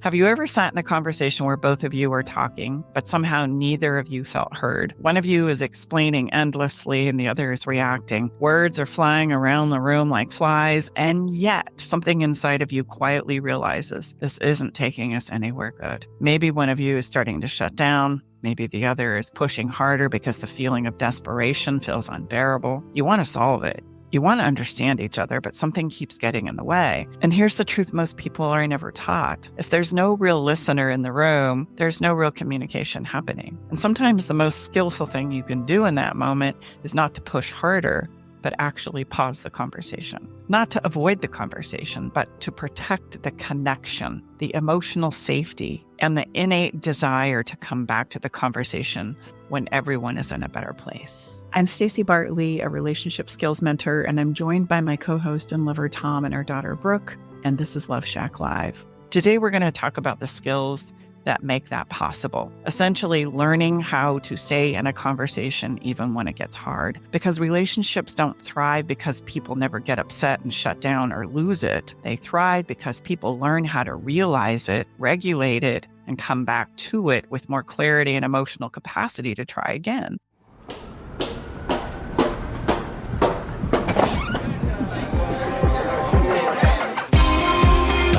Have you ever sat in a conversation where both of you are talking, but somehow neither of you felt heard? One of you is explaining endlessly and the other is reacting. Words are flying around the room like flies, and yet something inside of you quietly realizes this isn't taking us anywhere good. Maybe one of you is starting to shut down. Maybe the other is pushing harder because the feeling of desperation feels unbearable. You want to solve it. You want to understand each other, but something keeps getting in the way. And here's the truth most people are never taught. If there's no real listener in the room, there's no real communication happening. And sometimes the most skillful thing you can do in that moment is not to push harder, but actually pause the conversation. Not to avoid the conversation, but to protect the connection, the emotional safety, and the innate desire to come back to the conversation when everyone is in a better place. I'm Stacey Bartley, a relationship skills mentor, and I'm joined by my co-host and lover, Tom, and our daughter, Brooke, and this is Love Shack Live. Today, we're going to talk about the skills that make that possible. Essentially, learning how to stay in a conversation even when it gets hard. Because relationships don't thrive because people never get upset and shut down or lose it. They thrive because people learn how to realize it, regulate it, and come back to it with more clarity and emotional capacity to try again.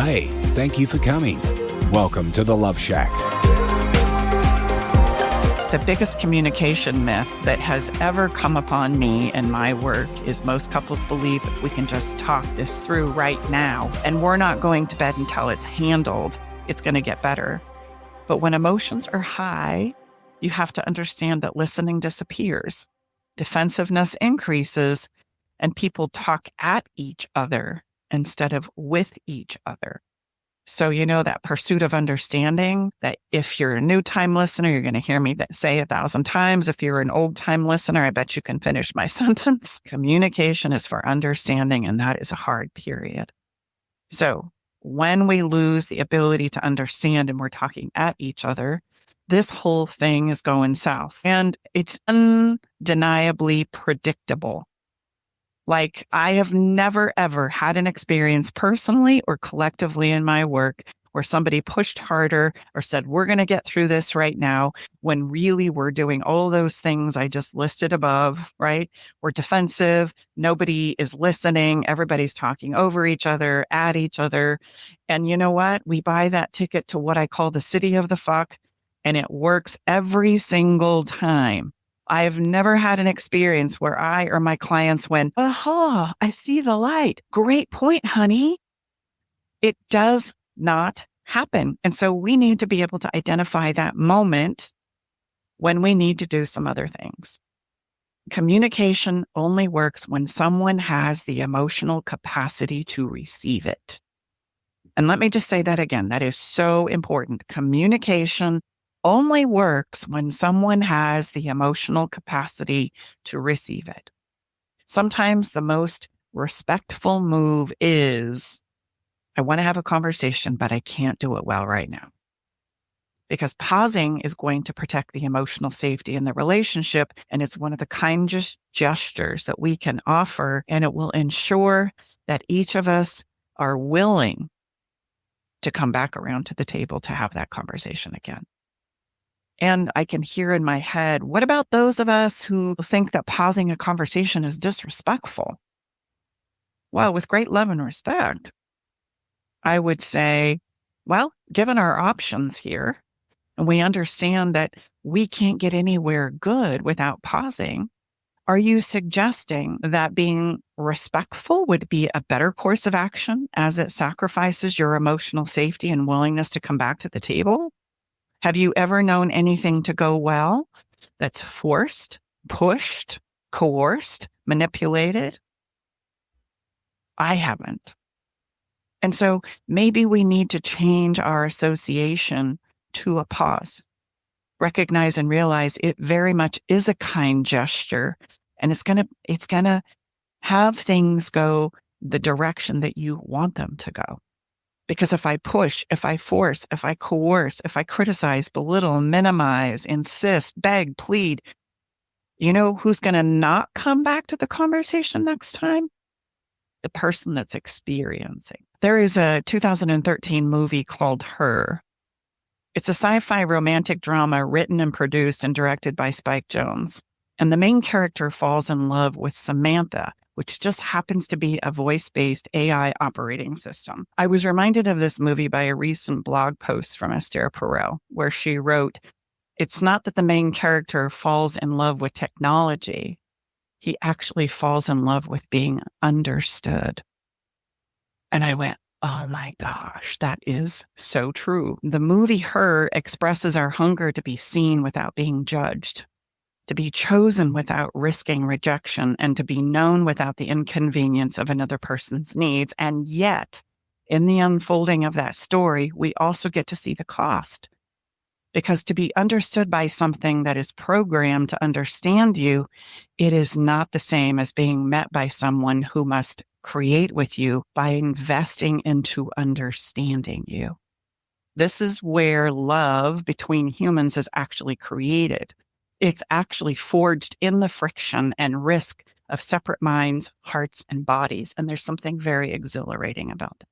Hey, thank you for coming. Welcome to the Love Shack. The biggest communication myth that has ever come upon me in my work is most couples believe if we can just talk this through right now and we're not going to bed until it's handled, it's going to get better. But when emotions are high, you have to understand that listening disappears, defensiveness increases, and people talk at each other instead of with each other. So, that pursuit of understanding, that if you're a new time listener, you're going to hear me say 1,000 times. If you're an old time listener, I bet you can finish my sentence. Communication is for understanding, and that is a hard period. So when we lose the ability to understand and we're talking at each other, this whole thing is going south. And it's undeniably predictable. Like, I have never, ever had an experience personally or collectively in my work where somebody pushed harder or said, we're going to get through this right now, when really we're doing all those things I just listed above, right? We're defensive. Nobody is listening. Everybody's talking over each other, at each other. And you know what? We buy that ticket to what I call the city of the fuck, and it works every single time. I've never had an experience where I or my clients went, aha, I see the light. Great point, honey. It does not happen. And so we need to be able to identify that moment when we need to do some other things. Communication only works when someone has the emotional capacity to receive it. And let me just say that again. That is so important. Communication only works when someone has the emotional capacity to receive it. Sometimes the most respectful move is, I want to have a conversation, but I can't do it well right now. Because pausing is going to protect the emotional safety in the relationship, and it's one of the kindest gestures that we can offer, and it will ensure that each of us are willing to come back around to the table to have that conversation again. And I can hear in my head, what about those of us who think that pausing a conversation is disrespectful? Well, with great love and respect, I would say, well, given our options here, and we understand that we can't get anywhere good without pausing, are you suggesting that being respectful would be a better course of action as it sacrifices your emotional safety and willingness to come back to the table? Have you ever known anything to go well that's forced, pushed, coerced, manipulated? I haven't. And so maybe we need to change our association to a pause. Recognize and realize it very much is a kind gesture, and it's gonna have things go the direction that you want them to go. Because if I push, if I force, if I coerce, if I criticize, belittle, minimize, insist, beg, plead, you know who's going to not come back to the conversation next time? the person that's experiencing. There is a 2013 movie called Her. It's a sci-fi romantic drama written and produced and directed by Spike Jonze. And the main character falls in love with Samantha, which just happens to be a voice-based AI operating system. I was reminded of this movie by a recent blog post from Esther Perel, where she wrote, "It's not that the main character falls in love with technology. He actually falls in love with being understood." And I went, oh my gosh, that is so true. The movie Her expresses our hunger to be seen without being judged, to be chosen without risking rejection, and to be known without the inconvenience of another person's needs. And yet, in the unfolding of that story, we also get to see the cost. Because to be understood by something that is programmed to understand you, it is not the same as being met by someone who must create with you by investing into understanding you. This is where love between humans is actually created. It's actually forged in the friction and risk of separate minds, hearts, and bodies. And there's something very exhilarating about it.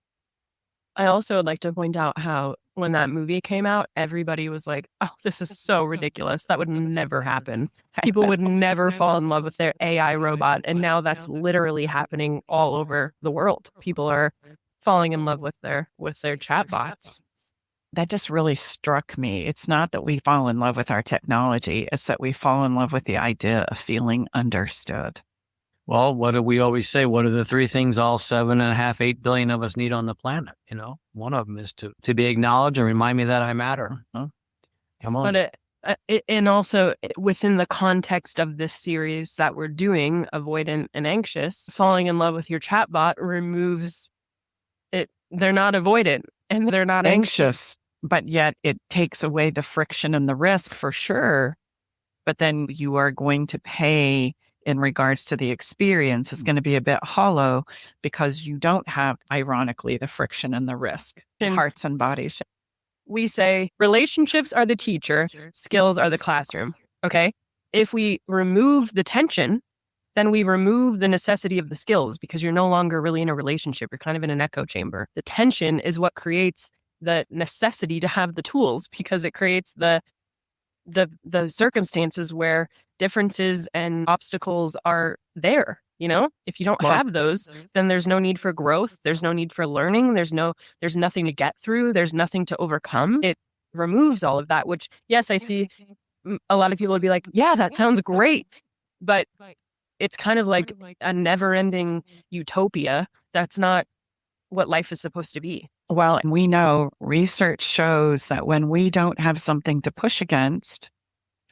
I also would like to point out how when that movie came out, everybody was like, oh, this is so ridiculous. That would never happen. People would never fall in love with their AI robot. And now that's literally happening all over the world. People are falling in love with their chatbots. That just really struck me. It's not that we fall in love with our technology. It's that we fall in love with the idea of feeling understood. Well, what do we always say? What are the three things all 7.5, 8 billion of us need on the planet? One of them is to be acknowledged and remind me that I matter. Huh? Come on. But and also within the context of this series that we're doing, Avoidant and Anxious, falling in love with your chatbot removes it. They're not avoidant and they're not anxious. But yet it takes away the friction and the risk for sure. But then you are going to pay in regards to the experience. It's going to be a bit hollow because you don't have, ironically, the friction and the risk, hearts and bodies. We say relationships are the teacher, skills are the classroom. Okay. If we remove the tension, then we remove the necessity of the skills because you're no longer really in a relationship. You're kind of in an echo chamber. The tension is what creates the necessity to have the tools because it creates the circumstances where differences and obstacles are there. If you don't have those, then there's no need for growth. There's no need for learning. There's nothing to get through. There's nothing to overcome. It removes all of that, which, yes, I see a lot of people would be like, yeah, that sounds great. But it's kind of like a never-ending utopia. That's not what life is supposed to be. Well, we know research shows that when we don't have something to push against,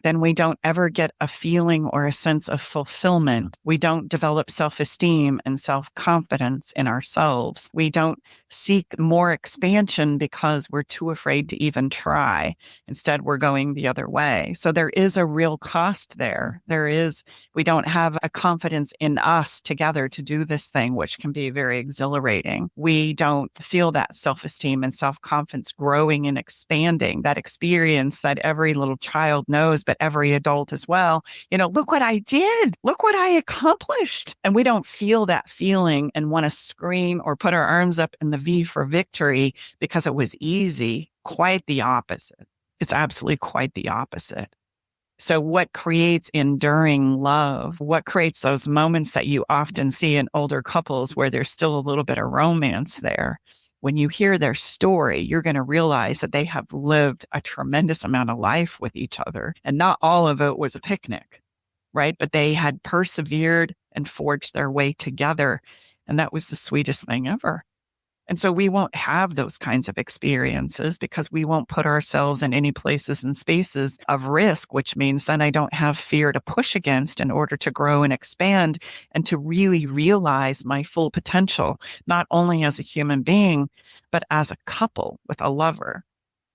then we don't ever get a feeling or a sense of fulfillment. We don't develop self-esteem and self-confidence in ourselves. We don't seek more expansion because we're too afraid to even try. Instead, we're going the other way. So there is a real cost there. We don't have a confidence in us together to do this thing, which can be very exhilarating. We don't feel that self-esteem and self-confidence growing and expanding, that experience that every little child knows, but every adult as well. Look what I did. Look what I accomplished. And we don't feel that feeling and want to scream or put our arms up in the V for victory because it was easy. Quite the opposite. It's absolutely quite the opposite. So what creates enduring love? What creates those moments that you often see in older couples where there's still a little bit of romance there? When you hear their story, you're going to realize that they have lived a tremendous amount of life with each other. And not all of it was a picnic, right? But they had persevered and forged their way together. And that was the sweetest thing ever. And so we won't have those kinds of experiences because we won't put ourselves in any places and spaces of risk, which means then I don't have fear to push against in order to grow and expand and to really realize my full potential, not only as a human being, but as a couple with a lover.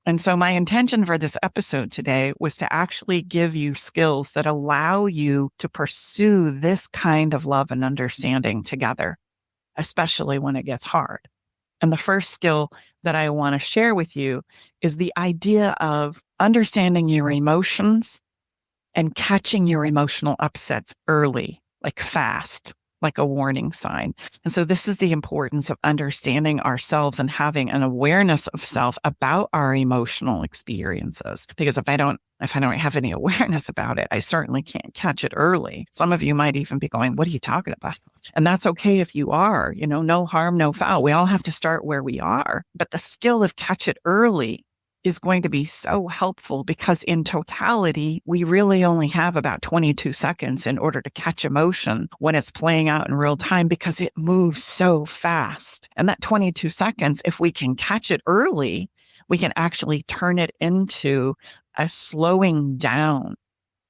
And so my intention for this episode today was to actually give you skills that allow you to pursue this kind of love and understanding together, especially when it gets hard. And the first skill that I want to share with you is the idea of understanding your emotions and catching your emotional upsets early, like fast, like a warning sign. And so this is the importance of understanding ourselves and having an awareness of self about our emotional experiences. Because if I don't have any awareness about it, I certainly can't catch it early. Some of you might even be going, what are you talking about? And that's okay if you are, no harm, no foul. We all have to start where we are. But the skill of catch it early is going to be so helpful, because in totality, we really only have about 22 seconds in order to catch emotion when it's playing out in real time, because it moves so fast. And that 22 seconds, if we can catch it early, we can actually turn it into a slowing down,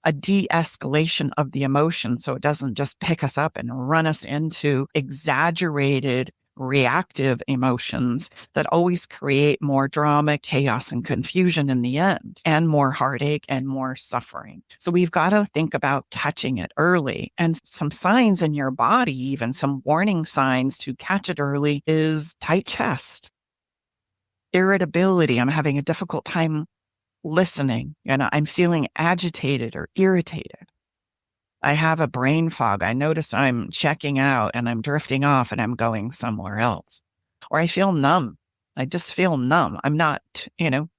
a de-escalation of the emotion, so it doesn't just pick us up and run us into exaggerated reactive emotions that always create more drama, chaos, and confusion in the end, and more heartache and more suffering. So we've got to think about catching it early. And some signs in your body, even some warning signs to catch it early, is tight chest, irritability. I'm having a difficult time listening, I'm feeling agitated or irritated. I have a brain fog. I notice I'm checking out and I'm drifting off and I'm going somewhere else. Or I feel numb. I just feel numb. I'm not,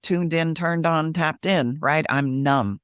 tuned in, turned on, tapped in, right? I'm numb.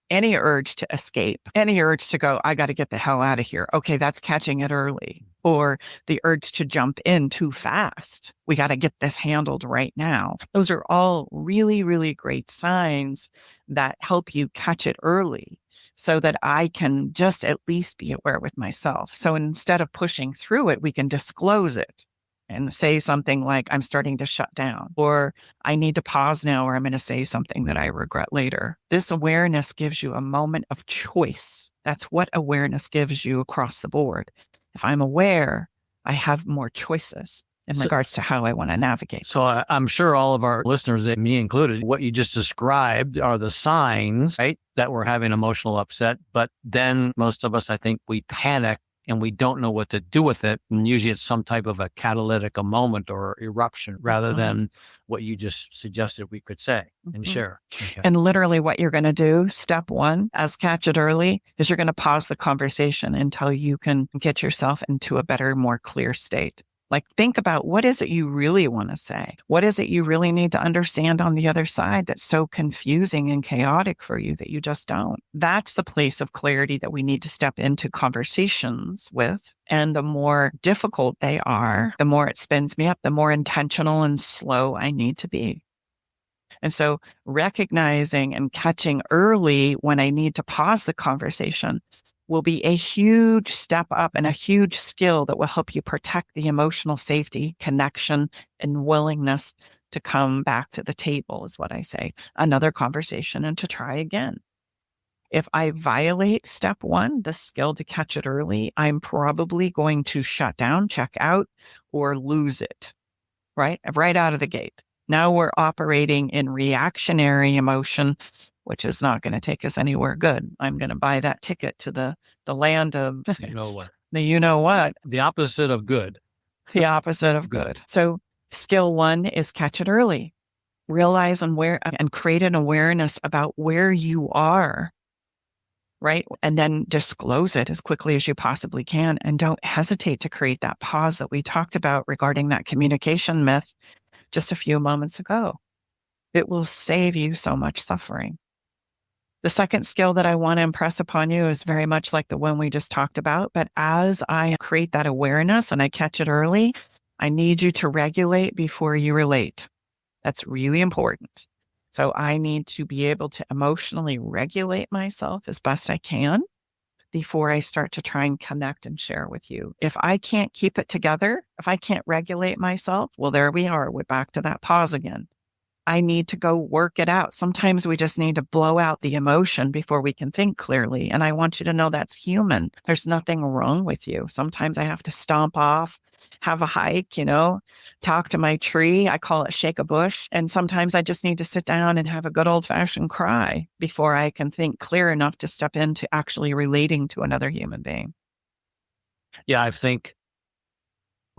Any urge to escape, any urge to go, I got to get the hell out of here. Okay, that's catching it early. Or the urge to jump in too fast. We got to get this handled right now. Those are all really, really great signs that help you catch it early, so that I can just at least be aware with myself. So instead of pushing through it, we can disclose it and say something like, I'm starting to shut down, or I need to pause now, or I'm going to say something that I regret later. This awareness gives you a moment of choice. That's what awareness gives you across the board. If I'm aware, I have more choices in regards to how I want to navigate. So I'm sure all of our listeners, me included, what you just described are the signs, right, that we're having emotional upset. But then most of us, I think, we panic and we don't know what to do with it. And usually it's some type of a catalytic, a moment or eruption, rather than what you just suggested we could say and share. Okay. And literally what you're going to do, step one, as catch it early, is you're going to pause the conversation until you can get yourself into a better, more clear state. Like, think about, what is it you really want to say? What is it you really need to understand on the other side that's so confusing and chaotic for you that you just don't? That's the place of clarity that we need to step into conversations with. And the more difficult they are, the more it spins me up, the more intentional and slow I need to be. And so recognizing and catching early when I need to pause the conversation will be a huge step up and a huge skill that will help you protect the emotional safety, connection, and willingness to come back to the table, is what I say. Another conversation and to try again. If I violate step one, the skill to catch it early, I'm probably going to shut down, check out, or lose it, right out of the gate. Now we're operating in reactionary emotion, which is not going to take us anywhere good. I'm going to buy that ticket to the land of you know what? The opposite of good. The opposite of good. So skill one is catch it early. Realize and create an awareness about where you are, right? And then disclose it as quickly as you possibly can. And don't hesitate to create that pause that we talked about regarding that communication myth just a few moments ago. It will save you so much suffering. The second skill that I want to impress upon you is very much like the one we just talked about. But as I create that awareness and I catch it early, I need you to regulate before you relate. That's really important. So I need to be able to emotionally regulate myself as best I can before I start to try and connect and share with you. If I can't keep it together, if I can't regulate myself, well, there we are. We're back to that pause again. I need to go work it out. Sometimes we just need to blow out the emotion before we can think clearly. And I want you to know that's human. There's nothing wrong with you. Sometimes I have to stomp off, have a hike, talk to my tree. I call it shake a bush. And sometimes I just need to sit down and have a good old fashioned cry before I can think clear enough to step into actually relating to another human being. Yeah, I think,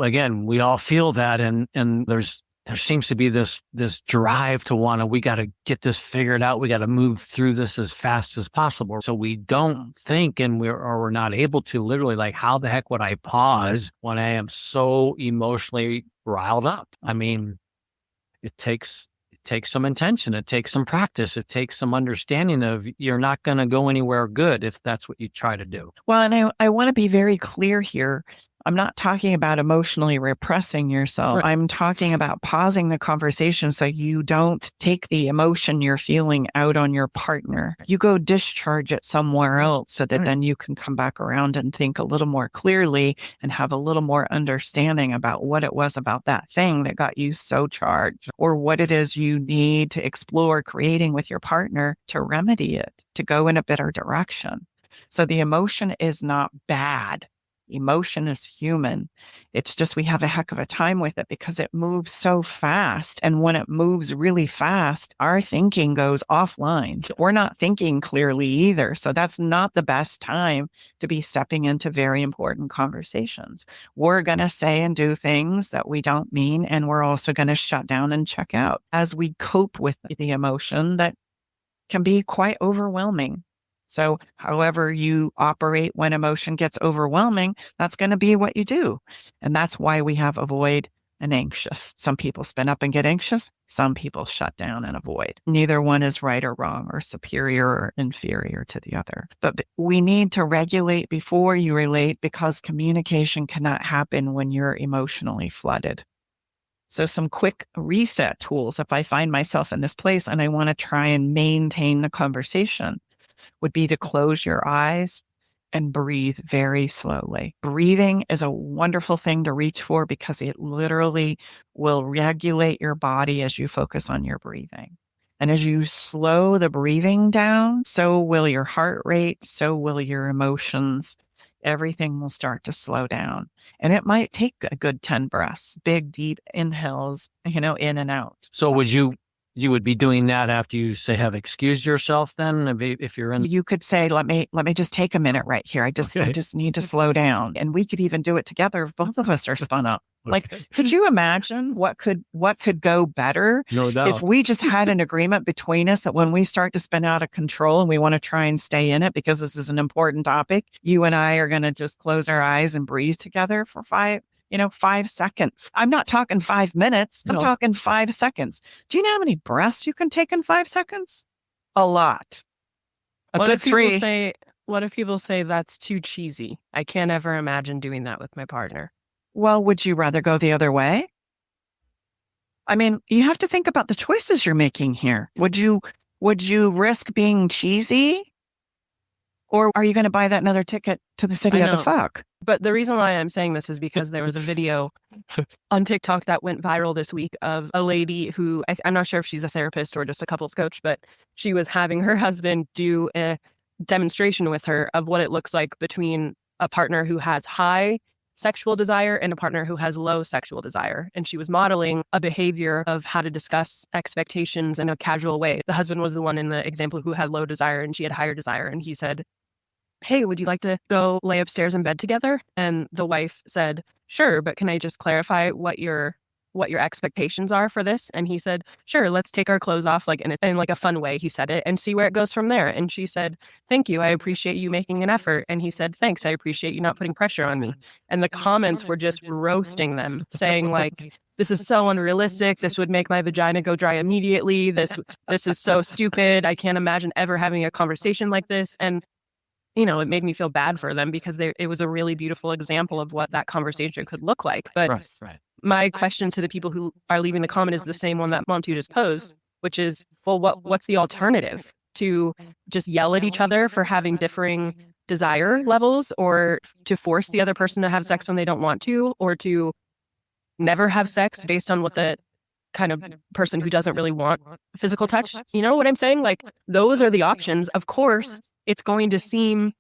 again, we all feel that. And there's there seems to be this drive to we got to get this figured out. We got to move through this as fast as possible. So we don't think, and we're not able to literally, like, how the heck would I pause when I am so emotionally riled up? I mean, it takes some intention. It takes some practice. It takes some understanding of you're not going to go anywhere good if that's what you try to do. Well, and I want to be very clear here. I'm not talking about emotionally repressing yourself. Right. I'm talking about pausing the conversation so you don't take the emotion you're feeling out on your partner. You go discharge it somewhere else so that then you can come back around and think a little more clearly and have a little more understanding about what it was about that thing that got you so charged, or what it is you need to explore creating with your partner to remedy it, to go in a better direction. So the emotion is not bad. Emotion is human. It's just we have a heck of a time with it because it moves so fast. And when it moves really fast, our thinking goes offline. We're not thinking clearly either. So that's not the best time to be stepping into very important conversations. We're going to say and do things that we don't mean, and we're also going to shut down and check out as we cope with the emotion that can be quite overwhelming. So however you operate when emotion gets overwhelming, that's going to be what you do. And that's why we have avoid and anxious. Some people spin up and get anxious. Some people shut down and avoid. Neither one is right or wrong or superior or inferior to the other. But we need to regulate before you relate, because communication cannot happen when you're emotionally flooded. So some quick reset tools, if I find myself in this place and I want to try and maintain the conversation, would be to close your eyes and breathe very slowly. Breathing is a wonderful thing to reach for because it literally will regulate your body as you focus on your breathing. And as you slow the breathing down, so will your heart rate, so will your emotions. Everything will start to slow down. And it might take a good 10 breaths, big, deep inhales, in and out. So you would be doing that after you have excused yourself then, if you're in? You could say, let me just take a minute right here. I just need to slow down. And we could even do it together if both of us are spun up. Like, could you imagine what could go better? No doubt. If we just had an agreement between us that when we start to spin out of control and we want to try and stay in it because this is an important topic, you and I are going to just close our eyes and breathe together for 5 seconds. I'm not talking 5 minutes. I'm talking 5 seconds. Do you know how many breaths you can take in 5 seconds? A lot. What if people say that's too cheesy? I can't ever imagine doing that with my partner. Well, would you rather go the other way? I mean, you have to think about the choices you're making here. Would you risk being cheesy? Or are you going to buy that another ticket to the city of the fuck? But the reason why I'm saying this is because there was a video on TikTok that went viral this week of a lady who, I'm not sure if she's a therapist or just a couples coach, but she was having her husband do a demonstration with her of what it looks like between a partner who has high sexual desire and a partner who has low sexual desire. And she was modeling a behavior of how to discuss expectations in a casual way. The husband was the one in the example who had low desire and she had higher desire. And he said, "Hey, would you like to go lay upstairs in bed together?" And the wife said, "Sure, but can I just clarify what your expectations are for this?" And he said, "Sure, let's take our clothes off, like in like a fun way," he said it, "and see where it goes from there." And she said, "Thank you. I appreciate you making an effort." And he said, "Thanks. I appreciate you not putting pressure on me." And the comments were just roasting them, saying like, "This is so unrealistic. This would make my vagina go dry immediately. This is so stupid. I can't imagine ever having a conversation like this." And it made me feel bad for them because it was a really beautiful example of what that conversation could look like. But right. My question to the people who are leaving the comment is the same one that Montu just posed, which is, well, what's the alternative? To just yell at each other for having differing desire levels, or to force the other person to have sex when they don't want to, or to never have sex based on what the kind of person who doesn't really want physical touch, you know what I'm saying? Like, those are the options. Of course, it's going to seem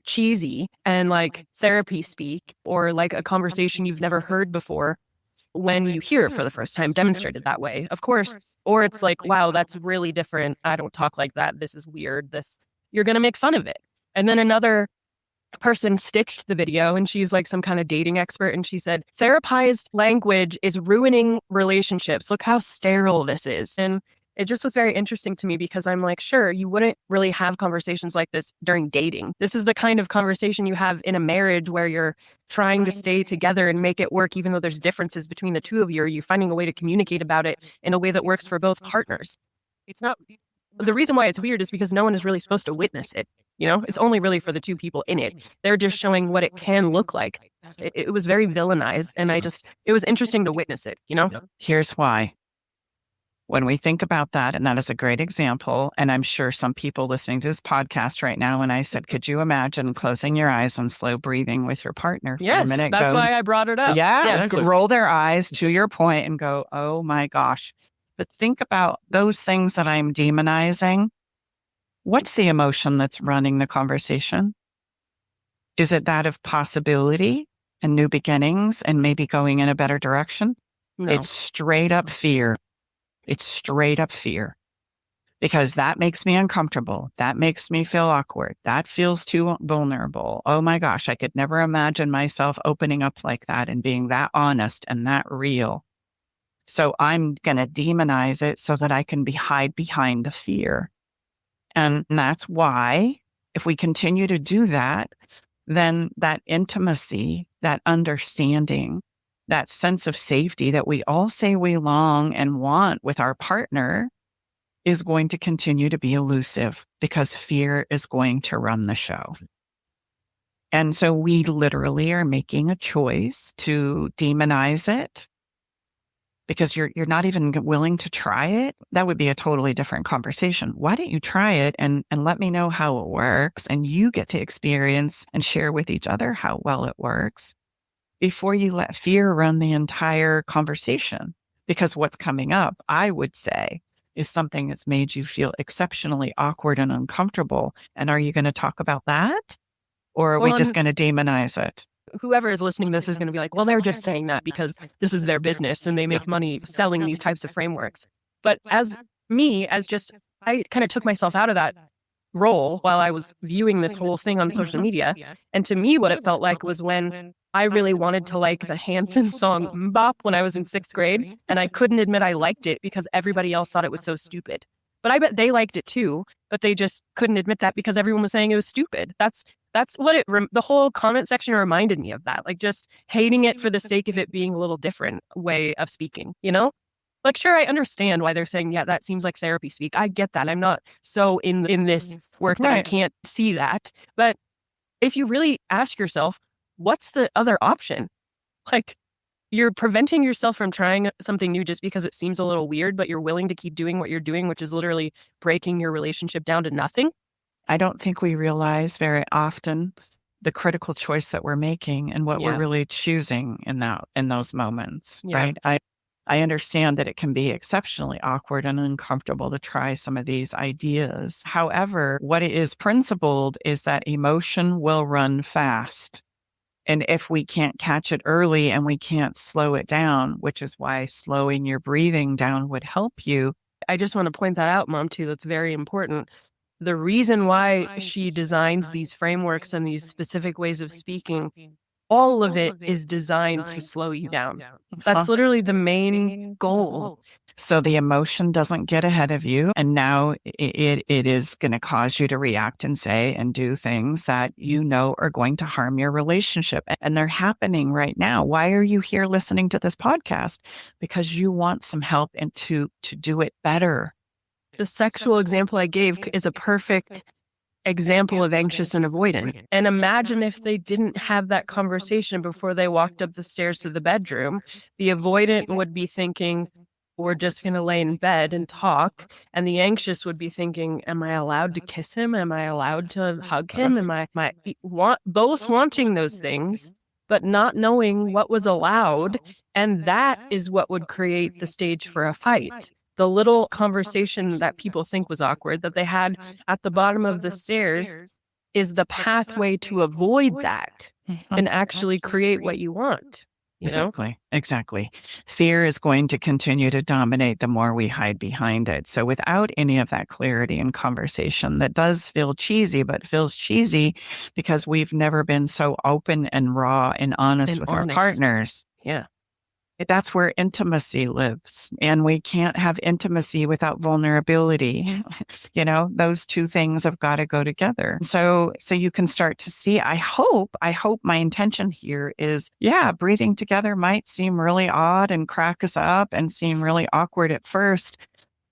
cheesy and like therapy speak or like a conversation you've never heard before when you hear it for the first time demonstrated that way, of course. Or it's like, wow, that's really different. I don't talk like that. This is weird. You're going to make fun of it. And then another person stitched the video, and she's like some kind of dating expert. And she said, therapized language is ruining relationships. Look how sterile this is. And it just was very interesting to me because I'm like, sure, you wouldn't really have conversations like this during dating. This is the kind of conversation you have in a marriage where you're trying to stay together and make it work, even though there's differences between the two of you, or you're finding a way to communicate about it in a way that works for both partners. It's not, the reason why it's weird is because no one is really supposed to witness it. It's only really for the two people in it. They're just showing what it can look like. It was very villainized, and it was interesting to witness it, Here's why. When we think about that, and that is a great example, and I'm sure some people listening to this podcast right now, when I said, could you imagine closing your eyes and slow breathing with your partner for a minute? That's why I brought it up. Yeah, roll their eyes to your point and go, oh my gosh. But think about those things that I'm demonizing. What's the emotion that's running the conversation? Is it that of possibility and new beginnings and maybe going in a better direction? No. It's straight up fear. It's straight up fear, because that makes me uncomfortable. That makes me feel awkward. That feels too vulnerable. Oh my gosh, I could never imagine myself opening up like that and being that honest and that real. So I'm going to demonize it so that I can hide behind the fear. And that's why if we continue to do that, then that intimacy, that understanding, that sense of safety that we all say we long and want with our partner is going to continue to be elusive because fear is going to run the show. And so we literally are making a choice to demonize it because you're not even willing to try it. That would be a totally different conversation. Why don't you try it and let me know how it works, and you get to experience and share with each other how well it works, before you let fear run the entire conversation. Because what's coming up, I would say, is something that's made you feel exceptionally awkward and uncomfortable. And are you going to talk about that? Or are we just going to demonize it? Whoever is listening to this is going to be like, well, they're just saying that because this is their business and they make money selling these types of frameworks. But I kind of took myself out of that role while I was viewing this whole thing on social media. And to me, what it felt like was when I really wanted to like the Hanson song Mbop when I was in 6th grade, and I couldn't admit I liked it because everybody else thought it was so stupid. But I bet they liked it too, but they just couldn't admit that because everyone was saying it was stupid. That's what the whole comment section reminded me of, that, like just hating it for the sake of it being a little different way of speaking, Like, sure, I understand why they're saying, yeah, that seems like therapy speak. I get that. I'm not so in this work that I can't see that. But if you really ask yourself, what's the other option? Like, you're preventing yourself from trying something new just because it seems a little weird, but you're willing to keep doing what you're doing, which is literally breaking your relationship down to nothing. I don't think we realize very often the critical choice that we're making and what we're really choosing in those moments, right? I understand that it can be exceptionally awkward and uncomfortable to try some of these ideas. However, what it is principled is that emotion will run fast. And if we can't catch it early and we can't slow it down, which is why slowing your breathing down would help you. I just want to point that out, Mom, too. That's very important. The reason why she designs these frameworks and these specific ways of speaking, all of it is designed to slow you down. That's literally the main goal. So the emotion doesn't get ahead of you. And now it is going to cause you to react and say and do things that are going to harm your relationship. And they're happening right now. Why are you here listening to this podcast? Because you want some help and to do it better. The sexual example I gave is a perfect example of anxious and avoidant. And imagine if they didn't have that conversation before they walked up the stairs to the bedroom. The avoidant would be thinking, we're just going to lay in bed and talk. And the anxious would be thinking, am I allowed to kiss him? Am I allowed to hug him? Am I both wanting those things, but not knowing what was allowed. And that is what would create the stage for a fight. The little conversation that people think was awkward that they had at the bottom of the stairs is the pathway to avoid that and actually create what you want, you know? Exactly. Fear is going to continue to dominate the more we hide behind it. So without any of that clarity and conversation, that does feel cheesy, but feels cheesy because we've never been so open and raw and honest with our partners. Yeah. That's where intimacy lives. And we can't have intimacy without vulnerability. Those two things have got to go together. So you can start to see, I hope my intention here is, breathing together might seem really odd and crack us up and seem really awkward at first.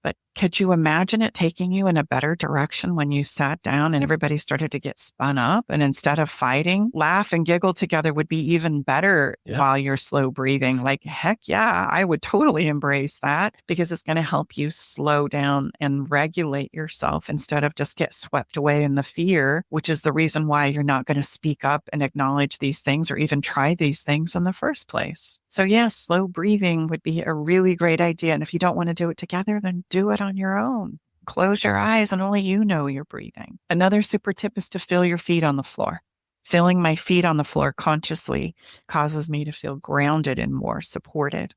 But could you imagine it taking you in a better direction when you sat down and everybody started to get spun up? And instead of fighting, laugh and giggle together would be even better while you're slow breathing. Like, heck yeah, I would totally embrace that because it's going to help you slow down and regulate yourself instead of just get swept away in the fear, which is the reason why you're not going to speak up and acknowledge these things or even try these things in the first place. So yes, slow breathing would be a really great idea. And if you don't want to do it together, then do it on your own. Close your eyes and only you know you're breathing. Another super tip is to feel your feet on the floor. Feeling my feet on the floor consciously causes me to feel grounded and more supported.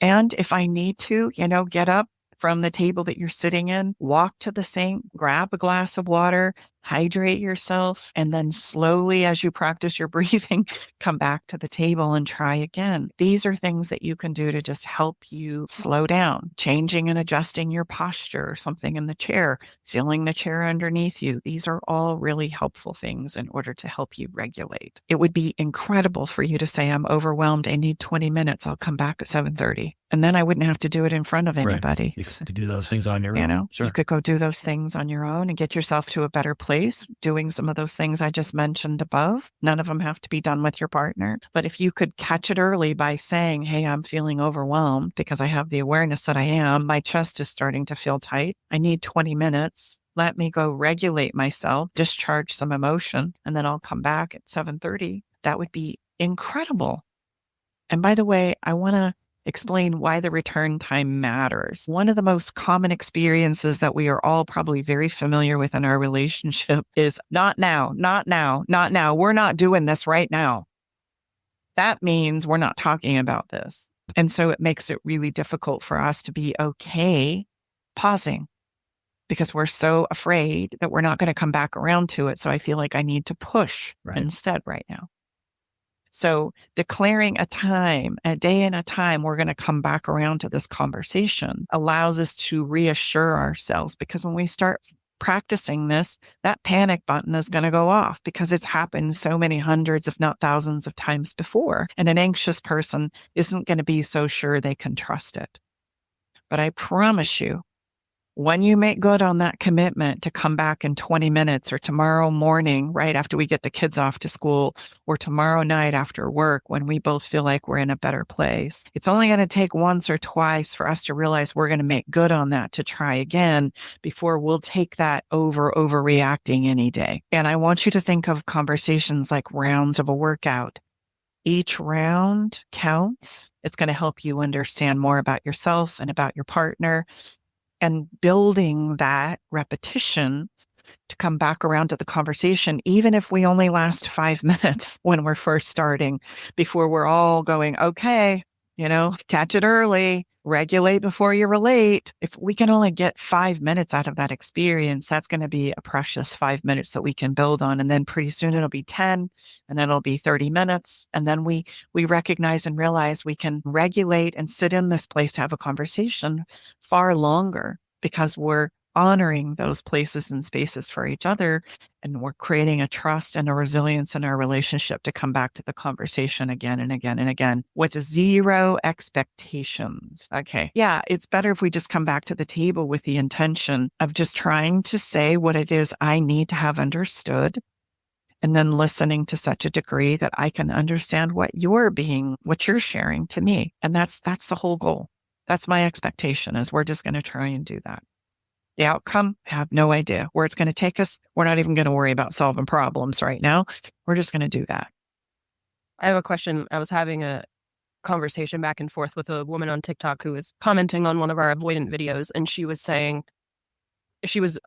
And if I need to, get up from the table that you're sitting in, walk to the sink, grab a glass of water, hydrate yourself, and then slowly, as you practice your breathing, come back to the table and try again. These are things that you can do to just help you slow down, changing and adjusting your posture, something in the chair, feeling the chair underneath you. These are all really helpful things in order to help you regulate. It would be incredible for you to say, I'm overwhelmed. I need 20 minutes. I'll come back at 7:30. And then I wouldn't have to do it in front of anybody. Right. You could do those things on your own. You could go do those things on your own and get yourself to a better place doing some of those things I just mentioned above. None of them have to be done with your partner. But if you could catch it early by saying, hey, I'm feeling overwhelmed because I have the awareness that I am, my chest is starting to feel tight. I need 20 minutes. Let me go regulate myself, discharge some emotion, and then I'll come back at 7:30. That would be incredible. And by the way, I want to explain why the return time matters. One of the most common experiences that we are all probably very familiar with in our relationship is not now, not now, not now. We're not doing this right now. That means we're not talking about this. And so it makes it really difficult for us to be okay pausing because we're so afraid that we're not going to come back around to it. So I feel like I need to push instead right now. So declaring a time, a day and a time, we're going to come back around to this conversation allows us to reassure ourselves because when we start practicing this, that panic button is going to go off because it's happened so many hundreds, if not thousands of times before. And an anxious person isn't going to be so sure they can trust it. But I promise you, when you make good on that commitment to come back in 20 minutes or tomorrow morning, right after we get the kids off to school, or tomorrow night after work, when we both feel like we're in a better place, it's only going to take once or twice for us to realize we're going to make good on that to try again before we'll take that overreacting any day. And I want you to think of conversations like rounds of a workout. Each round counts. It's going to help you understand more about yourself and about your partner. And building that repetition to come back around to the conversation, even if we only last 5 minutes when we're first starting, before we're all going, okay, catch it early, regulate before you relate. If we can only get 5 minutes out of that experience, that's going to be a precious 5 minutes that we can build on. And then pretty soon it'll be 10, and then it'll be 30 minutes. And then we recognize and realize we can regulate and sit in this place to have a conversation far longer because we're honoring those places and spaces for each other. And we're creating a trust and a resilience in our relationship to come back to the conversation again and again and again with zero expectations. Okay. Yeah, it's better if we just come back to the table with the intention of just trying to say what it is I need to have understood. And then listening to such a degree that I can understand what you're sharing to me. And that's the whole goal. That's my expectation is we're just going to try and do that. The outcome, I have no idea where it's going to take us. We're not even going to worry about solving problems right now. We're just going to do that. I have a question. I was having a conversation back and forth with a woman on TikTok who was commenting on one of our avoidant videos. And she was saying,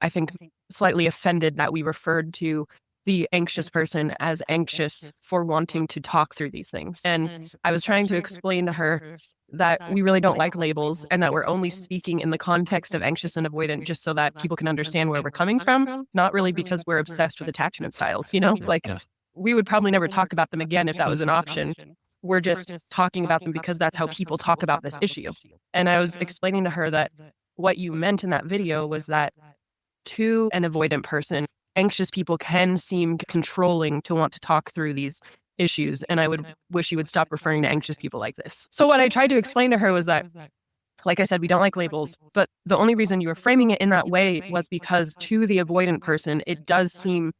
I think, slightly offended that we referred to the anxious person as anxious for wanting to talk through these things. And I was trying to explain to her that we really don't like labels and that we're only speaking in the context of anxious and avoidant just so that people can understand where we're coming from, not really because we're obsessed with attachment styles, Like we would probably never talk about them again if that was an option. We're just talking about them because that's how people talk about this issue. And I was explaining to her that what you meant in that video was that to an avoidant person, anxious people can seem controlling to want to talk through these issues. And I would wish you would stop referring to anxious people like this. So what I tried to explain to her was that, like I said, we don't like labels, but the only reason you were framing it in that way was because to the avoidant person, it does seem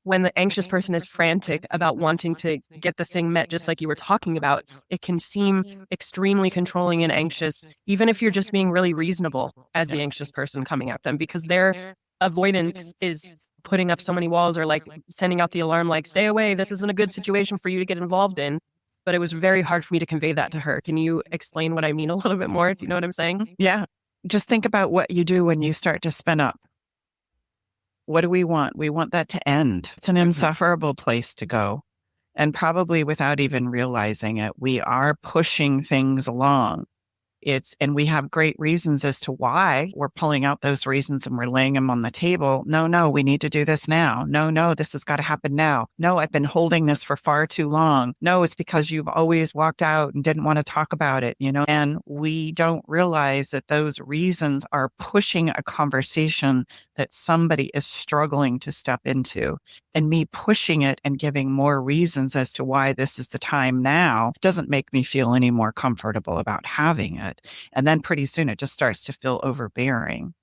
when the anxious person is frantic about wanting to get the thing met, just like you were talking about, it can seem extremely controlling and anxious, even if you're just being really reasonable as the anxious person coming at them, because their avoidance is putting up so many walls or like sending out the alarm, like, stay away, this isn't a good situation for you to get involved in. But it was very hard for me to convey that to her. Can you explain what I mean a little bit more, if you know what I'm saying? Yeah. Just think about what you do when you start to spin up. What do we want? We want that to end. It's an insufferable place to go. And probably without even realizing it, we are pushing things along. And we have great reasons as to why we're pulling out those reasons and we're laying them on the table. No, we need to do this now. No, this has got to happen now. No, I've been holding this for far too long. No, it's because you've always walked out and didn't want to talk about it, and we don't realize that those reasons are pushing a conversation that somebody is struggling to step into. And me pushing it and giving more reasons as to why this is the time now doesn't make me feel any more comfortable about having it. And then pretty soon it just starts to feel overbearing.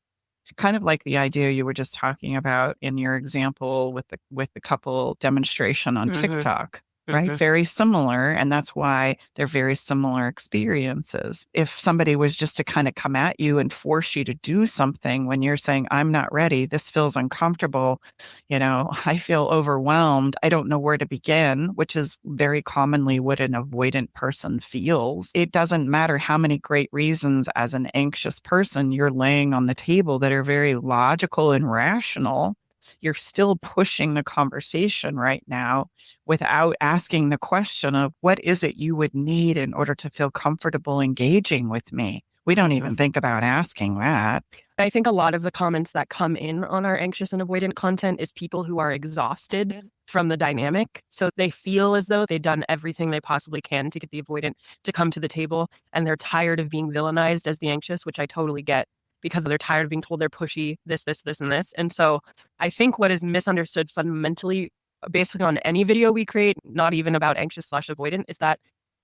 Kind of like the idea you were just talking about in your example with the couple demonstration on TikTok. Right? Very similar. And that's why they're very similar experiences. If somebody was just to kind of come at you and force you to do something when you're saying, I'm not ready, this feels uncomfortable, I feel overwhelmed, I don't know where to begin, which is very commonly what an avoidant person feels. It doesn't matter how many great reasons as an anxious person you're laying on the table that are very logical and rational. You're still pushing the conversation right now without asking the question of what is it you would need in order to feel comfortable engaging with me? We don't even think about asking that. I think a lot of the comments that come in on our anxious and avoidant content is people who are exhausted from the dynamic. So they feel as though they've done everything they possibly can to get the avoidant to come to the table, and they're tired of being villainized as the anxious, which I totally get, because they're tired of being told they're pushy, this, and this. And so I think what is misunderstood fundamentally, basically on any video we create, not even about anxious/avoidant, is that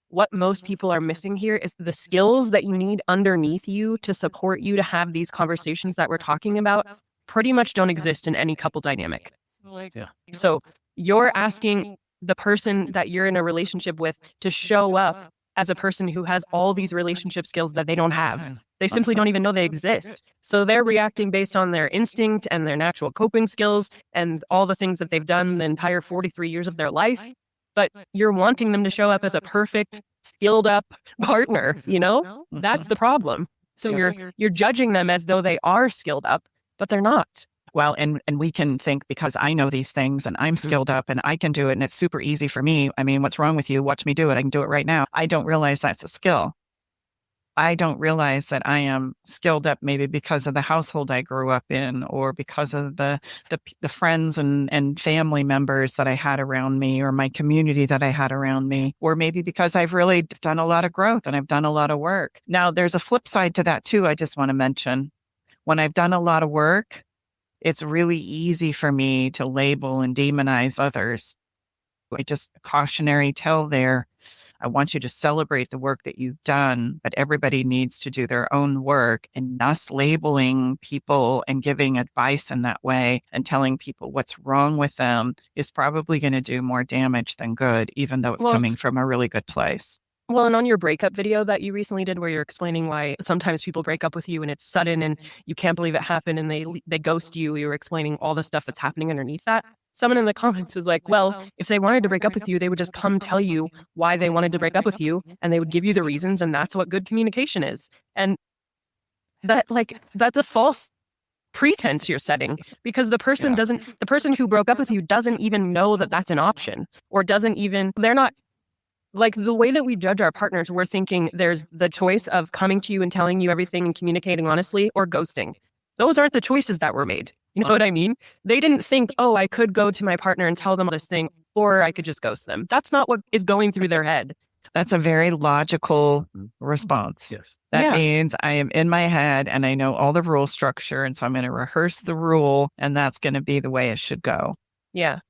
what most people are missing here is the skills that you need underneath you to support you to have these conversations that we're talking about pretty much don't exist in any couple dynamic. So you're asking the person that you're in a relationship with to show up as a person who has all these relationship skills that they don't have. They simply don't even know they exist. So they're reacting based on their instinct and their natural coping skills and all the things that they've done the entire 43 years of their life. But you're wanting them to show up as a perfect, skilled up partner, That's the problem. So you're judging them as though they are skilled up, but they're not. Well, and we can think because I know these things and I'm skilled up and I can do it and it's super easy for me. I mean, what's wrong with you? Watch me do it. I can do it right now. I don't realize that's a skill. I don't realize that I am skilled up maybe because of the household I grew up in or because of the friends and family members that I had around me or my community that I had around me, or maybe because I've really done a lot of growth and I've done a lot of work. Now, there's a flip side to that too. I just want to mention when I've done a lot of work, it's really easy for me to label and demonize others. Just a cautionary tale there. I want you to celebrate the work that you've done, but everybody needs to do their own work, and us labeling people and giving advice in that way and telling people what's wrong with them is probably going to do more damage than good, even though it's coming from a really good place. Well, and on your breakup video that you recently did where you're explaining why sometimes people break up with you and it's sudden and you can't believe it happened and they ghost you, you were explaining all the stuff that's happening underneath that. Someone in the comments was like, well, if they wanted to break up with you, they would just come tell you why they wanted to break up with you and they would give you the reasons, and that's what good communication is. And that's a false pretense you're setting, because the person the person who broke up with you doesn't even know that that's an option, or they're not, like, the way that we judge our partners, we're thinking there's the choice of coming to you and telling you everything and communicating honestly, or ghosting. Those aren't the choices that were made. You know what I mean? They didn't think, oh, I could go to my partner and tell them this thing, or I could just ghost them. That's not what is going through their head. That's a very logical response. Yes. That means I am in my head and I know all the rule structure. And so I'm going to rehearse the rule, and that's going to be the way it should go. Yeah.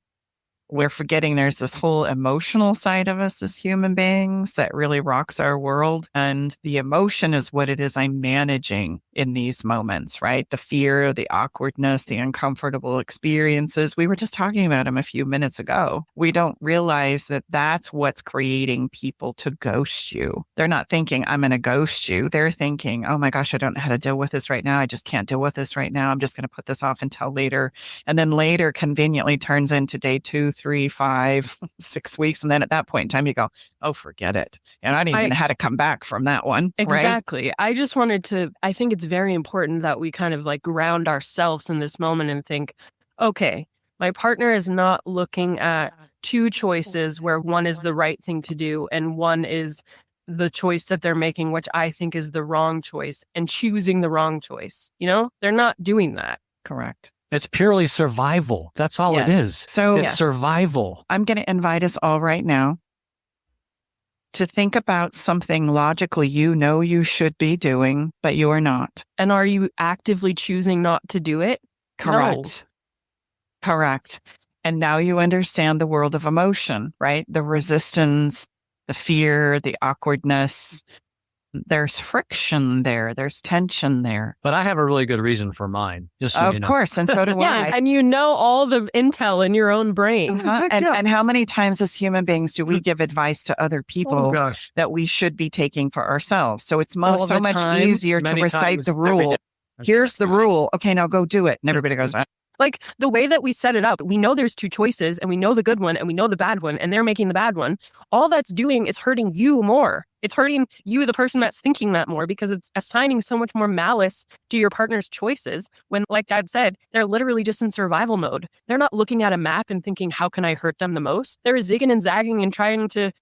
We're forgetting there's this whole emotional side of us as human beings that really rocks our world. And the emotion is what it is I'm managing in these moments, right? The fear, the awkwardness, the uncomfortable experiences. We were just talking about them a few minutes ago. We don't realize that that's what's creating people to ghost you. They're not thinking, I'm going to ghost you. They're thinking, oh my gosh, I don't know how to deal with this right now. I just can't deal with this right now. I'm just going to put this off until later. And then later conveniently turns into day 2, 3, 5, 6 weeks. And then at that point in time, you go, oh, forget it. And I didn't even know how to come back from that one. Exactly. Right? I just wanted to, I think it's very important that we kind of like ground ourselves in this moment and think, okay, my partner is not looking at two choices where one is the right thing to do and one is the choice that they're making, which I think is the wrong choice, and choosing the wrong choice. You know, they're not doing that. Correct. It's purely survival. That's all it is. So it's survival. I'm going to invite us all right now to think about something logically you know you should be doing, but you are not. And are you actively choosing not to do it? Correct. No. Correct. And now you understand the world of emotion, right? The resistance, the fear, the awkwardness. There's friction there. There's tension there. But I have a really good reason for mine. Just so you know. Of course. And so do I. And you know all the intel in your own brain. And how many times as human beings do we give advice to other people that we should be taking for ourselves? So it's so much easier to recite the rule. Here's the rule. Okay, now go do it. And everybody goes, like the way that we set it up, we know there's two choices and we know the good one and we know the bad one and they're making the bad one. All that's doing is hurting you more. It's hurting you, the person that's thinking that more, because it's assigning so much more malice to your partner's choices when, like Dad said, they're literally just in survival mode. They're not looking at a map and thinking, how can I hurt them the most? They're zigging and zagging and trying to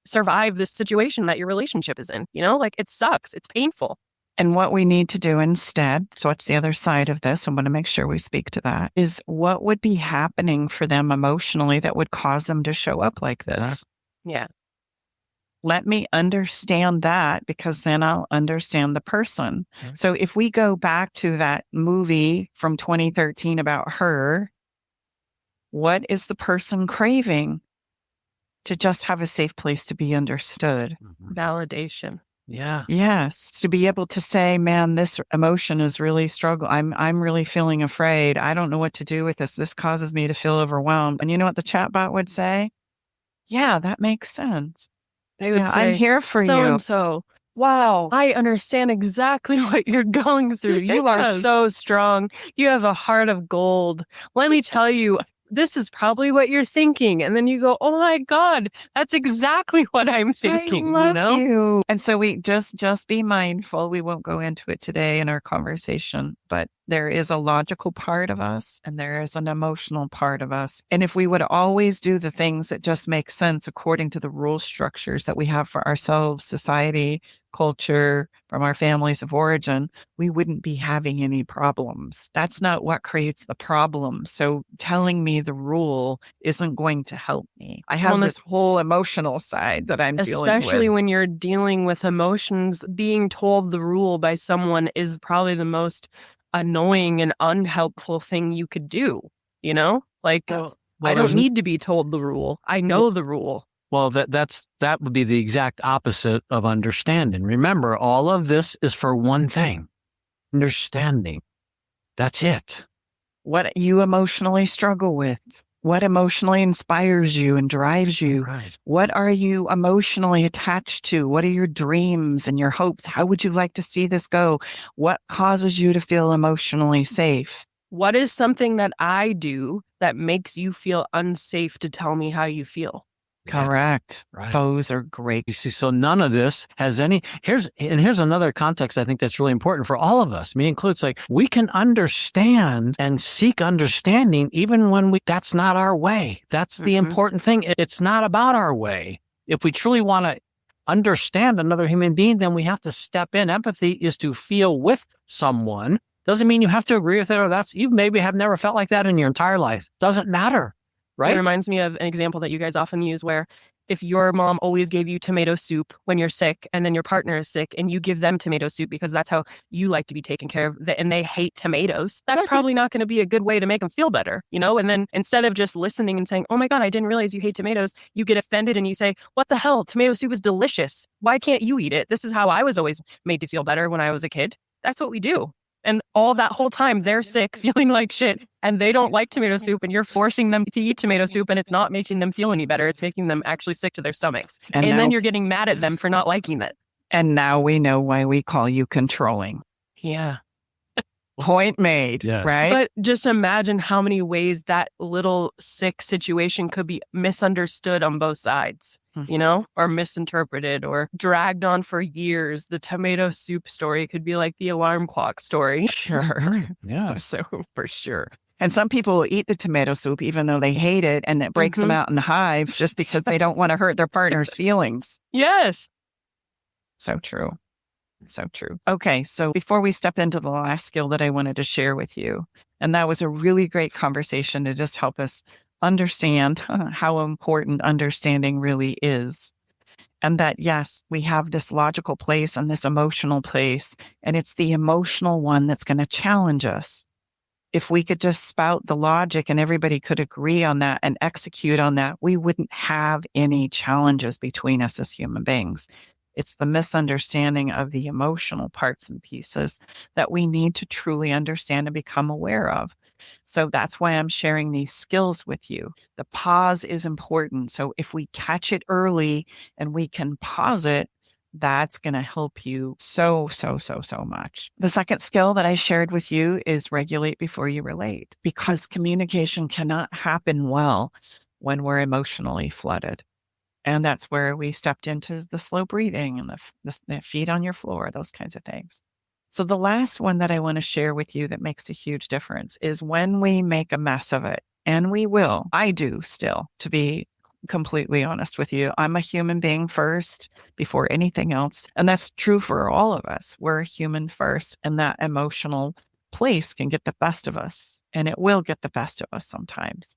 survive this situation that your relationship is in. You know, like it sucks. It's painful. And what we need to do instead, so what's the other side of this? I want to make sure we speak to that, is what would be happening for them emotionally that would cause them to show up like this? Yeah. Let me understand that, because then I'll understand the person. Okay. So if we go back to that movie from 2013 about Her, what is the person craving? To just have a safe place to be understood. Validation. Yeah. Yes. To be able to say, man, this emotion is really struggling. I'm really feeling afraid. I don't know what to do with this. This causes me to feel overwhelmed. And you know what the chatbot would say? Yeah, that makes sense. They would say, I'm here for so you. And so. Wow. I understand exactly what you're going through. You are so strong. You have a heart of gold. Let me tell you, this is probably what you're thinking. And then you go, oh my God, that's exactly what I'm thinking. I love you. And so we just be mindful. We won't go into it today in our conversation, but there is a logical part of us and there is an emotional part of us. And if we would always do the things that just make sense according to the rule structures that we have for ourselves, society, culture, from our families of origin, we wouldn't be having any problems. That's not what creates the problem. So telling me the rule isn't going to help me. I have this whole emotional side that I'm dealing with. Especially when you're dealing with emotions, being told the rule by someone is probably the most annoying and unhelpful thing you could do. You know, like I don't need to be told the rule. I know the rule. Well, that would be the exact opposite of understanding. Remember, all of this is for one thing: understanding. That's it. What you emotionally struggle with, what emotionally inspires you and drives you, what are you emotionally attached to? What are your dreams and your hopes? How would you like to see this go? What causes you to feel emotionally safe? What is something that I do that makes you feel unsafe to tell me how you feel? Correct. Right. Those are great. You see, so none of this has any, here's another context I think that's really important for all of us, me included. It's like we can understand and seek understanding even when that's not our way. That's the important thing. It's not about our way. If we truly want to understand another human being, then we have to step in. Empathy is to feel with someone. Doesn't mean you have to agree with it, or you maybe have never felt like that in your entire life. Doesn't matter. Right? It reminds me of an example that you guys often use where if your mom always gave you tomato soup when you're sick and then your partner is sick and you give them tomato soup because that's how you like to be taken care of and they hate tomatoes, that's probably not going to be a good way to make them feel better, And then instead of just listening and saying, oh my God, I didn't realize you hate tomatoes, you get offended and you say, what the hell? Tomato soup is delicious. Why can't you eat it? This is how I was always made to feel better when I was a kid. That's what we do. And all that whole time they're sick, feeling like shit, and they don't like tomato soup, and you're forcing them to eat tomato soup, and it's not making them feel any better. It's making them actually sick to their stomachs. And then you're getting mad at them for not liking it. And now we know why we call you controlling. Yeah. Point made, yes. Right? But just imagine how many ways that little sick situation could be misunderstood on both sides, or misinterpreted or dragged on for years. The tomato soup story could be like the alarm clock story. Sure. Yeah. So for sure. And some people will eat the tomato soup even though they hate it, and it breaks them out in hives just because they don't want to hurt their partner's feelings. Yes. So true. So true. Okay, so before we step into the last skill that I wanted to share with you, and that was a really great conversation to just help us understand how important understanding really is. And that, yes, we have this logical place and this emotional place, and it's the emotional one that's going to challenge us. If we could just spout the logic and everybody could agree on that and execute on that, we wouldn't have any challenges between us as human beings. It's the misunderstanding of the emotional parts and pieces that we need to truly understand and become aware of. So that's why I'm sharing these skills with you. The pause is important. So if we catch it early and we can pause it, that's going to help you so much. The second skill that I shared with you is regulate before you relate, because communication cannot happen well when we're emotionally flooded. And that's where we stepped into the slow breathing and the feet on your floor, those kinds of things. So the last one that I want to share with you that makes a huge difference is when we make a mess of it, and we will. I do still, to be completely honest with you. I'm a human being first before anything else. And that's true for all of us. We're a human first, and that emotional place can get the best of us, and it will get the best of us sometimes.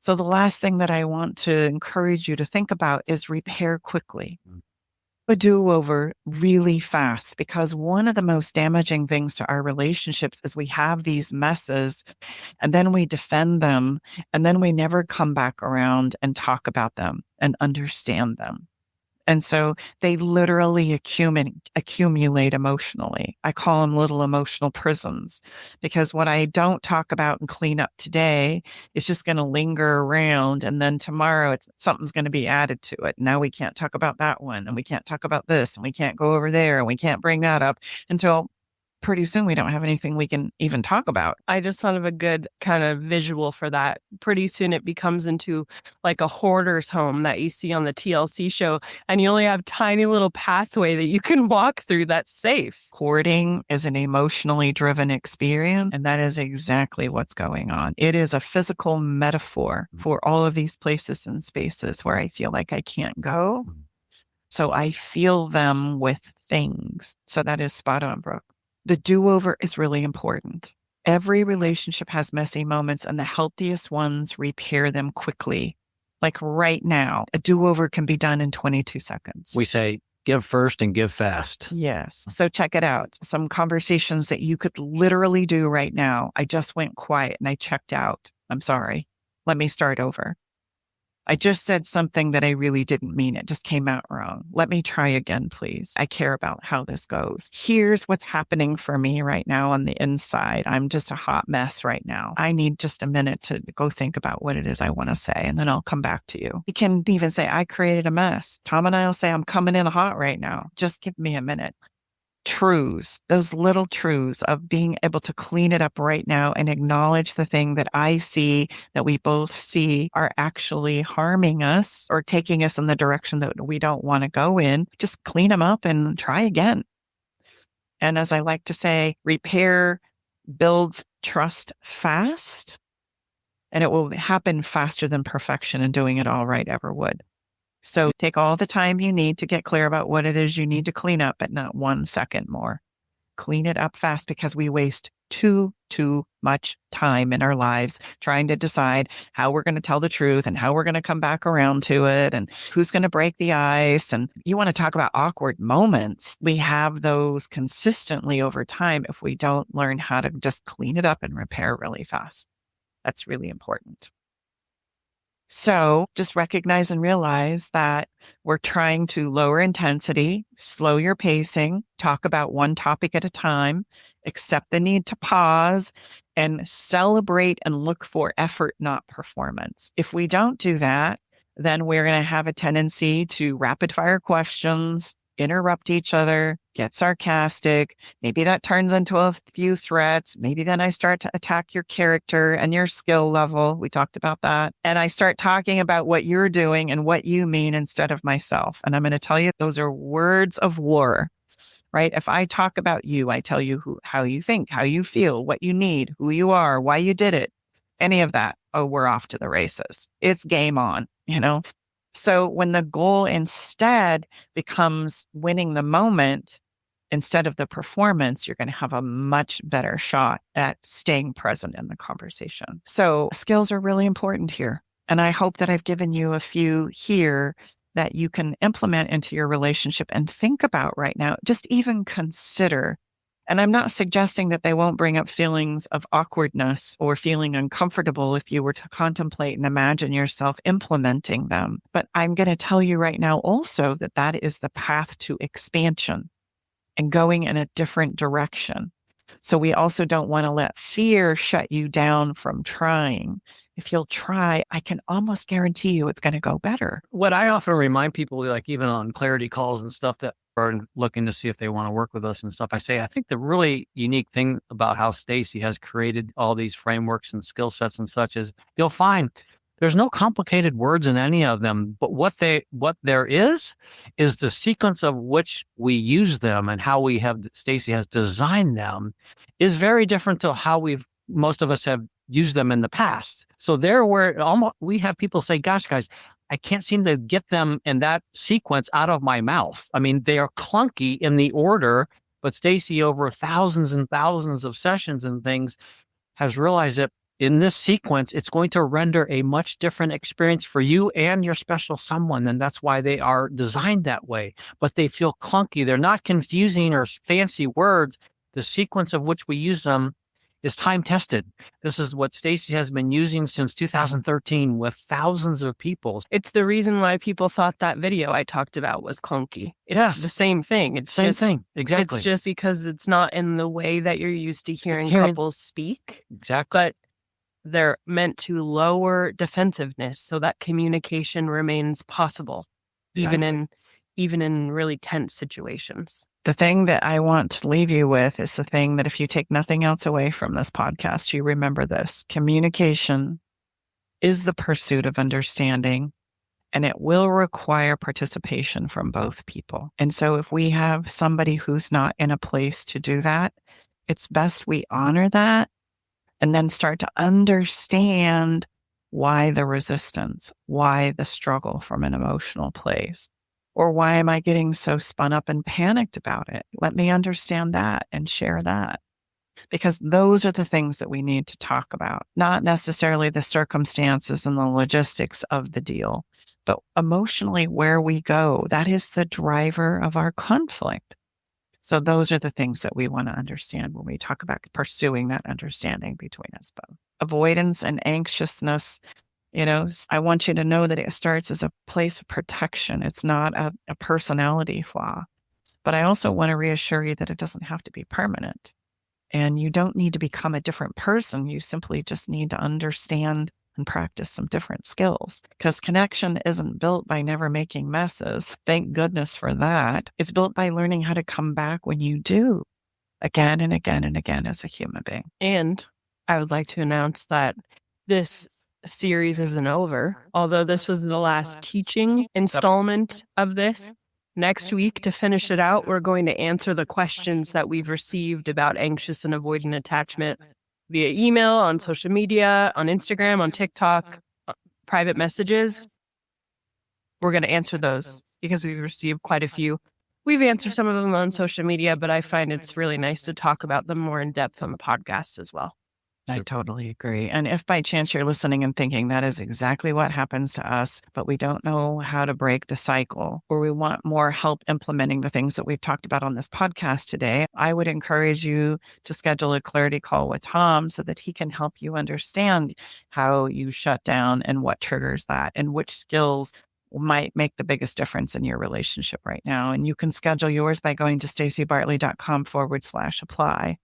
So the last thing that I want to encourage you to think about is repair quickly. A do-over really fast, because one of the most damaging things to our relationships is we have these messes and then we defend them and then we never come back around and talk about them and understand them. And so they literally accumulate emotionally. I call them little emotional prisons, because what I don't talk about and clean up today is just going to linger around. And then tomorrow something's going to be added to it. Now we can't talk about that one, and we can't talk about this, and we can't go over there, and we can't bring that up until pretty soon we don't have anything we can even talk about. I just thought of a good kind of visual for that. Pretty soon it becomes into like a hoarder's home that you see on the TLC show, and you only have tiny little pathway that you can walk through that's safe. Hoarding is an emotionally driven experience, and that is exactly what's going on. It is a physical metaphor for all of these places and spaces where I feel like I can't go. So I feel them with things. So that is spot on, Brooke. The do-over is really important. Every relationship has messy moments, and the healthiest ones repair them quickly. Like right now, a do-over can be done in 22 seconds. We say, give first and give fast. Yes. So check it out. Some conversations that you could literally do right now. I just went quiet and I checked out. I'm sorry. Let me start over. I just said something that I really didn't mean. It just came out wrong. Let me try again, please. I care about how this goes. Here's what's happening for me right now on the inside. I'm just a hot mess right now. I need just a minute to go think about what it is I want to say, and then I'll come back to you. You can even say, I created a mess. Tom and I will say, I'm coming in hot right now. Just give me a minute. truths, those little truths of being able to clean it up right now and acknowledge the thing that I see, that we both see are actually harming us or taking us in the direction that we don't want to go in, just clean them up and try again. And as I like to say, repair builds trust fast, and it will happen faster than perfection and doing it all right ever would. So take all the time you need to get clear about what it is you need to clean up, but not 1 second more. Clean it up fast, because we waste too much time in our lives trying to decide how we're going to tell the truth and how we're going to come back around to it and who's going to break the ice. And you want to talk about awkward moments. We have those consistently over time if we don't learn how to just clean it up and repair really fast. That's really important. So just recognize and realize that we're trying to lower intensity, slow your pacing, talk about one topic at a time, accept the need to pause, and celebrate and look for effort, not performance. If we don't do that, then we're going to have a tendency to rapid fire questions, interrupt each other, get sarcastic. Maybe that turns into a few threats. Maybe then I start to attack your character and your skill level. We talked about that. And I start talking about what you're doing and what you mean instead of myself. And I'm going to tell you, those are words of war, right? If I talk about you, I tell you how you think, how you feel, what you need, who you are, why you did it, any of that. Oh, we're off to the races. It's game on, So when the goal instead becomes winning the moment instead of the performance, you're going to have a much better shot at staying present in the conversation. So skills are really important here. And I hope that I've given you a few here that you can implement into your relationship and think about right now. Just even consider. And I'm not suggesting that they won't bring up feelings of awkwardness or feeling uncomfortable if you were to contemplate and imagine yourself implementing them. But I'm going to tell you right now also that that is the path to expansion and going in a different direction. So we also don't want to let fear shut you down from trying. If you'll try, I can almost guarantee you it's going to go better. What I often remind people, like even on clarity calls and stuff that are looking to see if they want to work with us and stuff, I say, I think the really unique thing about how Stacy has created all these frameworks and skill sets and such is you'll find there's no complicated words in any of them, but what there is the sequence of which we use them and how Stacy has designed them is very different to how most of us have used them in the past. So we have people say, gosh, guys, I can't seem to get them in that sequence out of my mouth. I mean, they are clunky in the order, but Stacy, over thousands and thousands of sessions and things, has realized that in this sequence, it's going to render a much different experience for you and your special someone. And that's why they are designed that way. But they feel clunky. They're not confusing or fancy words. The sequence of which we use them is time tested. This is what Stacy has been using since 2013 with thousands of people. It's the reason why people thought that video I talked about was clunky. It's Yes. the same thing. It's Same just, thing. Exactly. It's just because it's not in the way that you're used to hearing couples speak. Exactly. But they're meant to lower defensiveness so that communication remains possible, even in really tense situations. The thing that I want to leave you with is the thing that if you take nothing else away from this podcast, you remember this. Communication is the pursuit of understanding, and it will require participation from both people. And so if we have somebody who's not in a place to do that, it's best we honor that and then start to understand why the resistance, why the struggle from an emotional place. Or why am I getting so spun up and panicked about it? Let me understand that and share that. Because those are the things that we need to talk about, not necessarily the circumstances and the logistics of the deal, but emotionally where we go. That is the driver of our conflict. So those are the things that we want to understand when we talk about pursuing that understanding between us both. Avoidance and anxiousness, I want you to know that it starts as a place of protection. It's not a personality flaw. But I also want to reassure you that it doesn't have to be permanent. And you don't need to become a different person. You simply just need to understand and practice some different skills, because connection isn't built by never making messes. Thank goodness for that. It's built by learning how to come back when you do, again and again and again as a human being. And I would like to announce that this series isn't over. Although this was the last teaching installment of this, next week, to finish it out, we're going to answer the questions that we've received about anxious and avoidant attachment via email, on social media, on Instagram, on TikTok, private messages. We're going to answer those because we've received quite a few. We've answered some of them on social media, but I find it's really nice to talk about them more in depth on the podcast as well. I totally agree. And if by chance you're listening and thinking that is exactly what happens to us, but we don't know how to break the cycle, or we want more help implementing the things that we've talked about on this podcast today, I would encourage you to schedule a clarity call with Tom so that he can help you understand how you shut down and what triggers that and which skills might make the biggest difference in your relationship right now. And you can schedule yours by going to staceybartley.com/apply.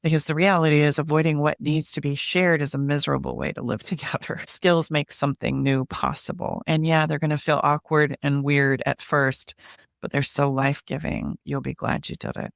Because the reality is, avoiding what needs to be shared is a miserable way to live together. Skills make something new possible. And yeah, they're going to feel awkward and weird at first, but they're so life-giving. You'll be glad you did it.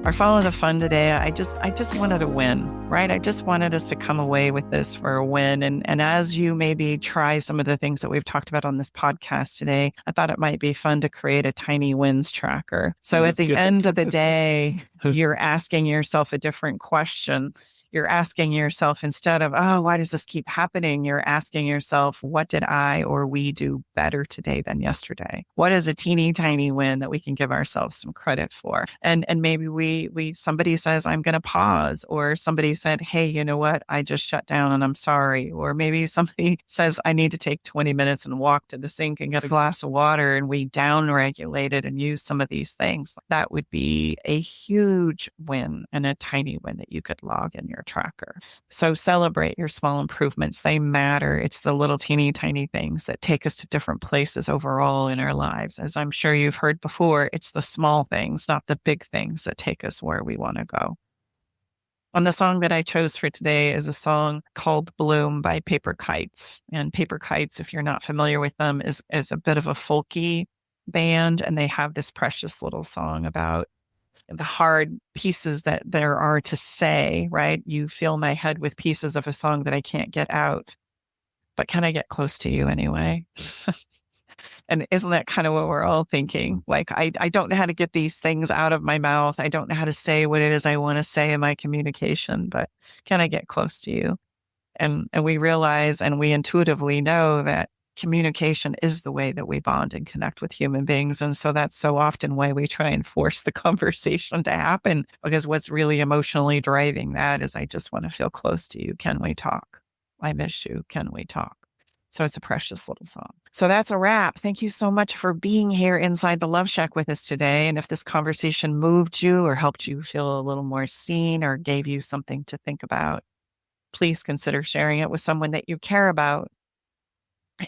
Our follow the fun today, I just wanted a win, right? I just wanted us to come away with this for a win. And as you maybe try some of the things that we've talked about on this podcast today, I thought it might be fun to create a tiny wins tracker. So at the end of the day, you're asking yourself a different question. You're asking yourself, instead of, oh, why does this keep happening? You're asking yourself, what did I or we do better today than yesterday? What is a teeny tiny win that we can give ourselves some credit for? And maybe somebody says, I'm going to pause, or somebody said, hey, you know what? I just shut down and I'm sorry. Or maybe somebody says, I need to take 20 minutes and walk to the sink and get a glass of water, and we down-regulated and use some of these things. That would be a huge win and a tiny win that you could log in your tracker. So celebrate your small improvements. They matter. It's the little teeny tiny things that take us to different places overall in our lives. As I'm sure you've heard before, it's the small things, not the big things, that take us where we want to go. And the song that I chose for today is a song called Bloom by Paper Kites. And Paper Kites, if you're not familiar with them, is a bit of a folky band. And they have this precious little song about the hard pieces that there are to say, right? You fill my head with pieces of a song that I can't get out, but can I get close to you anyway? And isn't that kind of what we're all thinking? Like, I don't know how to get these things out of my mouth. I don't know how to say what it is I want to say in my communication, but can I get close to you? And we realize and we intuitively know that communication is the way that we bond and connect with human beings. And so that's so often why we try and force the conversation to happen, because what's really emotionally driving that is, I just want to feel close to you. Can we talk? I miss you. Can we talk? So it's a precious little song. So that's a wrap. Thank you so much for being here inside the Love Shack with us today. And if this conversation moved you or helped you feel a little more seen or gave you something to think about, please consider sharing it with someone that you care about.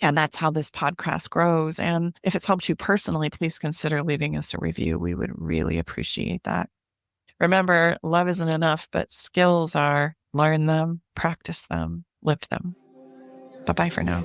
And that's how this podcast grows. And if it's helped you personally, please consider leaving us a review. We would really appreciate that. Remember, love isn't enough, but skills are. Learn them, practice them, live them. Bye-bye for now.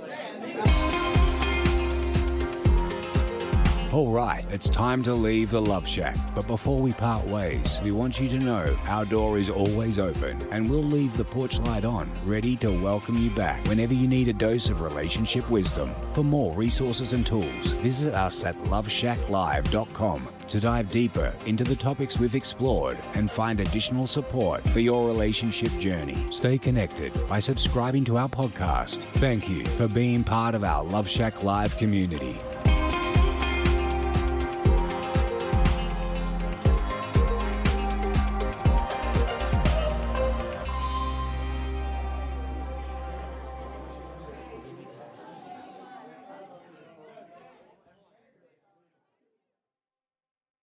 All right, it's time to leave the Love Shack. But before we part ways, we want you to know our door is always open, and we'll leave the porch light on, ready to welcome you back whenever you need a dose of relationship wisdom. For more resources and tools, visit us at loveshacklive.com to dive deeper into the topics we've explored and find additional support for your relationship journey. Stay connected by subscribing to our podcast. Thank you for being part of our Love Shack Live community.